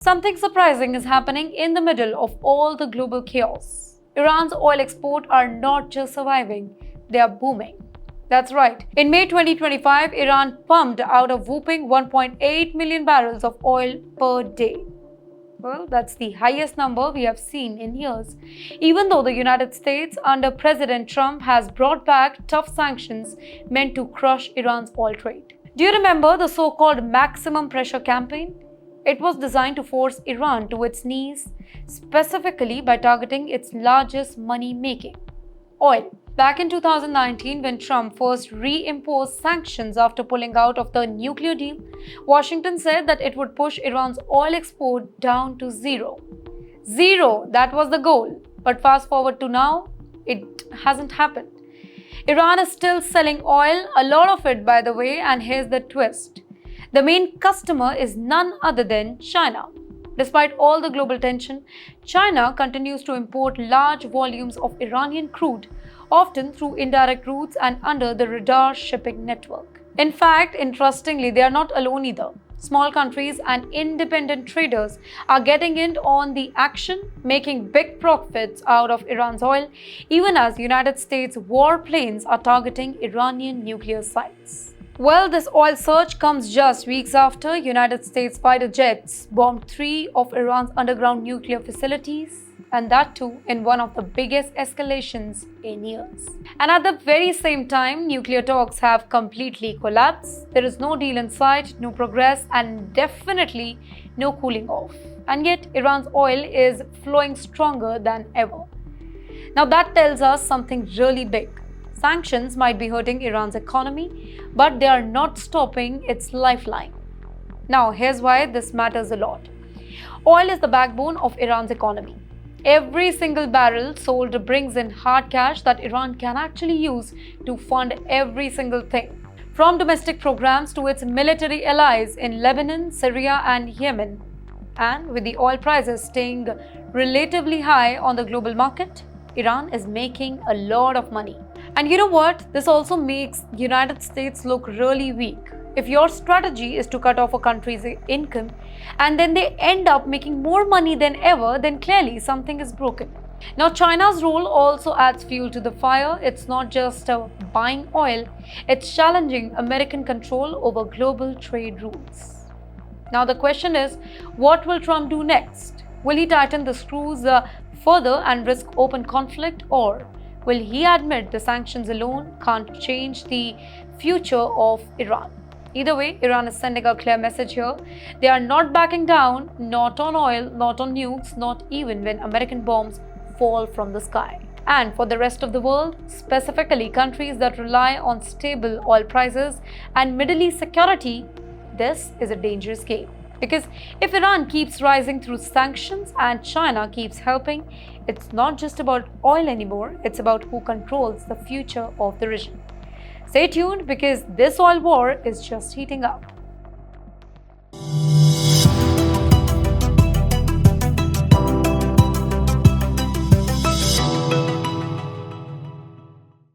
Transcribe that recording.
Something surprising is happening in the middle of all the global chaos. Iran's oil exports are not just surviving, they are booming. That's right. In May 2025, Iran pumped out a whopping 1.8 million barrels of oil per day. Well, that's the highest number we have seen in years, even though the United States under President Trump has brought back tough sanctions meant to crush Iran's oil trade. Do you remember the so-called maximum pressure campaign? It was designed to force Iran to its knees, specifically by targeting its largest money-making, oil. Back in 2019, when Trump first reimposed sanctions after pulling out of the nuclear deal, Washington said that it would push Iran's oil export down to zero. Zero, that was the goal. But fast forward to now, it hasn't happened. Iran is still selling oil, a lot of it by the way, and here's the twist. The main customer is none other than China. Despite all the global tension, China continues to import large volumes of Iranian crude, often through indirect routes and under the radar shipping network. In fact, interestingly, they are not alone either. Small countries and independent traders are getting in on the action, making big profits out of Iran's oil, even as United States warplanes are targeting Iranian nuclear sites. Well, this oil surge comes just weeks after United States fighter jets bombed 3 of Iran's underground nuclear facilities, and that too in one of the biggest escalations in years. And at the very same time, nuclear talks have completely collapsed. There is no deal in sight, no progress, and definitely no cooling off. And yet, Iran's oil is flowing stronger than ever. Now that tells us something really big. Sanctions might be hurting Iran's economy, but they are not stopping its lifeline. Now, here's why this matters a lot. Oil is the backbone of Iran's economy. Every single barrel sold brings in hard cash that Iran can actually use to fund every single thing, from domestic programs to its military allies in Lebanon, Syria, and Yemen. And with the oil prices staying relatively high on the global market, Iran is making a lot of money. And you know what? This also makes the United States look really weak. If your strategy is to cut off a country's income and then they end up making more money than ever, then clearly something is broken. Now, China's role also adds fuel to the fire. It's not just buying oil, it's challenging American control over global trade rules. Now, the question is, what will Trump do next? Will he tighten the screws further and risk open conflict, or will he admit the sanctions alone can't change the future of Iran? Either way, Iran is sending a clear message here. They are not backing down, not on oil, not on nukes, not even when American bombs fall from the sky. And for the rest of the world, specifically countries that rely on stable oil prices and Middle East security, this is a dangerous game. Because if Iran keeps rising through sanctions and China keeps helping, it's not just about oil anymore, it's about who controls the future of the region. Stay tuned because this oil war is just heating up.